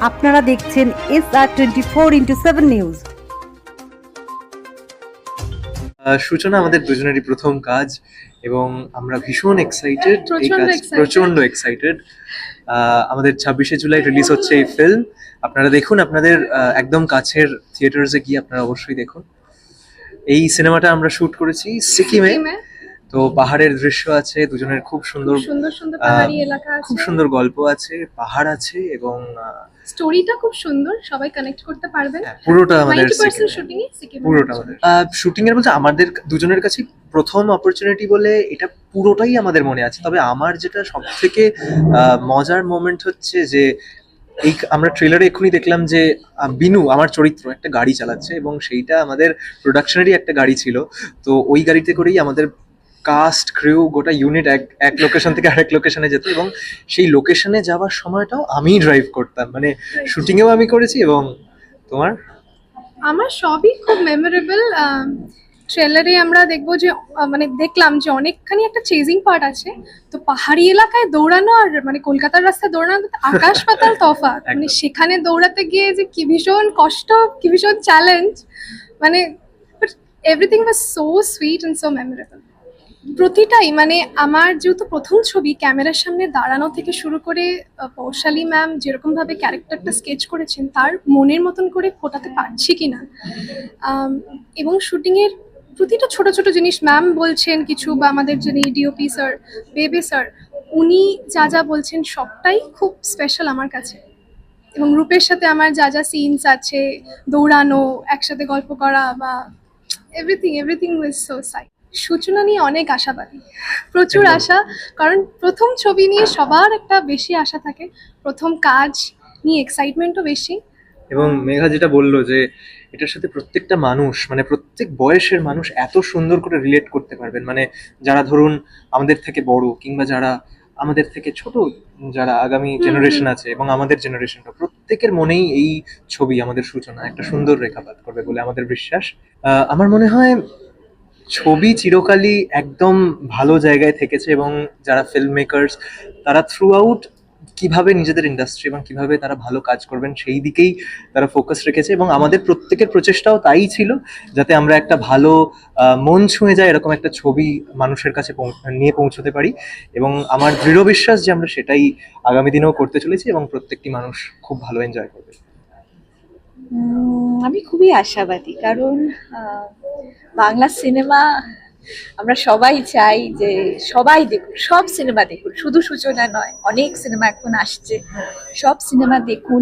আপনারা দেখছেন SR24x7 news. সূচনা আমাদের দুজনেরই প্রথম কাজ এবং আমরা ভীষণ এক্সাইটেড। এই কাজ প্রচন্ড এক্সাইটেড। আমাদের 26শে জুলাই রিলিজ হচ্ছে এই ফিল্ম। আপনারা দেখুন, আপনাদের একদম কাছের থিয়েটার্সে গিয়ে আপনারা অবশ্যই দেখুন। এই সিনেমাটা আমরা শুট করেছি সিকিমে। তো পাহাড়ের দৃশ্য আছে, দুজনের খুব সুন্দর পাহাড়ি এলাকা আছে, খুব সুন্দর গল্প আছে, পাহাড় আছে এবং স্টোরিটা খুব সুন্দর, সবাই কানেক্ট করতে পারবেন। পুরোটা আমাদের 90% শুটিং এ সিকিমে, পুরোটা আমাদের শুটিং এর বলতে আমাদের দুজনের কাছে প্রথম অপরচুনিটি বলে এটা পুরোটাই আমাদের মনে আছে। তবে আমার যেটা সব থেকে মজার মোমেন্ট হচ্ছে যে এই আমরা ট্রেলারে এক্ষুনি দেখলাম যে বিনু আমার চরিত্র একটা গাড়ি চালাচ্ছে এবং সেইটা আমাদের প্রোডাকশনেরই একটা গাড়ি ছিল। তো ওই গাড়িতে করেই আমাদের কাস্ট ক্রিউ গোটা ইউনিট এক লোকেশন থেকে আরেক লোকেশনে যেত এবং সেই লোকেশনে যাওয়ার সময়টাও আমিই ড্রাইভ করতাম। মানে শুটিংয়েও আমি করেছি। এবং তোমার? আমার সবই খুব মেমোরেবল। ট্রেলারে আমরা দেখবো যে মানে দেখলাম যে অনেকখানি একটা চেজিং পার্ট আছে। তো পাহাড়ি এলাকায় দৌড়ানো আর মানে কলকাতার রাস্তায় দৌড়ানো আকাশ পাতাল তফাৎ। মানে সেখানে দৌড়াতে গিয়ে যে কি ভীষণ কষ্ট, কি ভীষণ চ্যালেঞ্জ, মানে everything was so sweet and so memorable. প্রতিটাই মানে আমার যেহেতু প্রথম ছবি, ক্যামেরার সামনে দাঁড়ানো থেকে শুরু করে পৌশালী ম্যাম যেরকম ভাবে ক্যারেক্টারটা স্কেচ করেছেন তার মনের মতন করে ফোটাতে পারছি কিনা, এবং শুটিংয়ের প্রতিটা ছোট ছোট জিনিস ম্যাম বলছেন কিছু, বা আমাদের যিনি ডিওপি স্যার, বেবে স্যার, উনি যা যা বলছেন সবটাই খুব স্পেশাল আমার কাছে। এবং রূপের সাথে আমার যা যা সিনস আছে, দৌড়ানো, একসাথে গল্প করা, বা এভরিথিং ওয়াজ সো সাই। সূচনা নিয়ে অনেক আশাবাদী, প্রচুর আশা, কারণ প্রথম ছবি নিয়ে সবার একটা বেশি আশা থাকে, প্রথম কাজ নিয়ে এক্সাইটমেন্টও বেশি। এবং মেঘা যেটা বললো যে এটার সাথে প্রত্যেকটা মানুষ, মানে প্রত্যেক বয়সের মানুষ এত সুন্দর করে রিলেট করতে পারবেন। মানে যারা ধরুন আমাদের থেকে বড় কিংবা যারা আমাদের থেকে ছোট, যারা আগামী জেনারেশন আছে এবং আমাদের জেনারেশনটা, প্রত্যেকের মনেই এই ছবি আমাদের সূচনা একটা সুন্দর রেখাপাত করবে বলে আমাদের বিশ্বাস। আমার মনে হয় ছবি চিরকালই একদম ভালো জায়গায় থেকেছে এবং যারা ফিল্ম মেকার্স তারা থ্রু আউট কিভাবে নিজেদের ইন্ডাস্ট্রি এবং কিভাবে তারা ভালো কাজ করবেন সেই দিকেই তারা ফোকাস রেখেছে। এবং আমাদের প্রত্যেকের প্রচেষ্টাও তাই ছিল, যাতে আমরা একটা ভালো মন ছুঁয়ে যায় এরকম একটা ছবি মানুষের কাছে নিয়ে পৌঁছতে পারি। এবং আমার দৃঢ় বিশ্বাস যে আমরা সেটাই আগামী দিনেও করতে চলেছি এবং প্রত্যেকটি মানুষ খুব ভালো এনজয় করবে। আমি খুবই আশাবাদী, কারণ বাংলা সিনেমা আমরা সবাই চাই যে সবাই দেখুন, সব সিনেমা দেখুন, শুধু সূচনা নয়, অনেক সিনেমা এখন আসছে, সব সিনেমা দেখুন।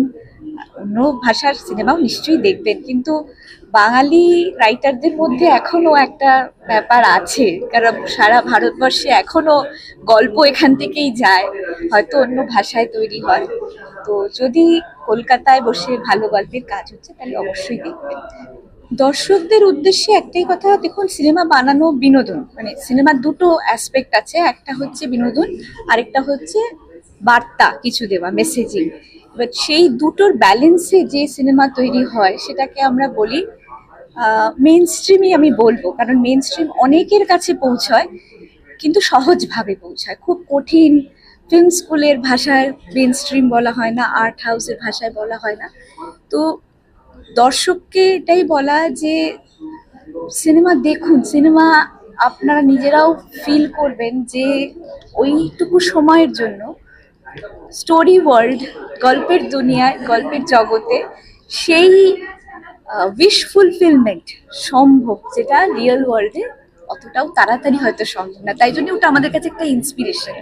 অন্য ভাষার সিনেমাও নিশ্চয়ই দেখবেন, কিন্তু বাঙালি রাইটারদের মধ্যে এখনো একটা ব্যাপার আছে, কারণ সারা ভারতবর্ষে এখনো গল্প এখান থেকেই যায়, হয়তো অন্য ভাষায় তৈরি হয়। তো যদি কলকাতায় বসে ভালো গল্পের কাজ হচ্ছে তাহলে অবশ্যই দেখবেন। দর্শকদের উদ্দেশ্যে একটাই কথা, দেখুন সিনেমা বানানো বিনোদন, মানে সিনেমার দুটো অ্যাসপেক্ট আছে, একটা হচ্ছে বিনোদন, আরেকটা হচ্ছে বার্তা কিছু দেওয়া, মেসেজিং। বাট সেই দুটোর ব্যালেন্সে যে সিনেমা তৈরি হয় সেটাকে আমরা বলি মেইন স্ট্রিমই আমি বলবো, কারণ মেইন স্ট্রিম অনেকের কাছে পৌঁছয় কিন্তু সহজভাবে পৌঁছায়, খুব কঠিন ফিল্ম স্কুলের ভাষায় মেইন স্ট্রিম বলা হয় না, আর্ট হাউসের ভাষায় বলা হয় না। তো দর্শককে এটাই বলা যে সিনেমা দেখুন, সিনেমা আপনারা নিজেরাও ফিল করবেন যে ওইটুকু সময়ের জন্য স্টোরি ওয়ার্ল্ড, গল্পের দুনিয়ায়, গল্পের জগতে সেই উইশ ফুলফিলমেন্ট সম্ভব, যেটা রিয়েল ওয়ার্ল্ডে অতটাও তাড়াতাড়ি হয়তো সম্ভব না। তাই জন্য ওটা আমাদের কাছে একটা ইন্সপিরেশন,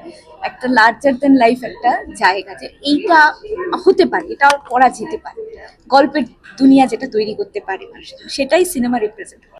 একটা লার্জার দেন লাইফ একটা জায়গা, যে এইটা হতে পারে, এটা করা যেতে পারে, গল্পের দুনিয়া যেটা তৈরি করতে পারে মানুষ, সেটাই সিনেমা রিপ্রেজেন্ট করে।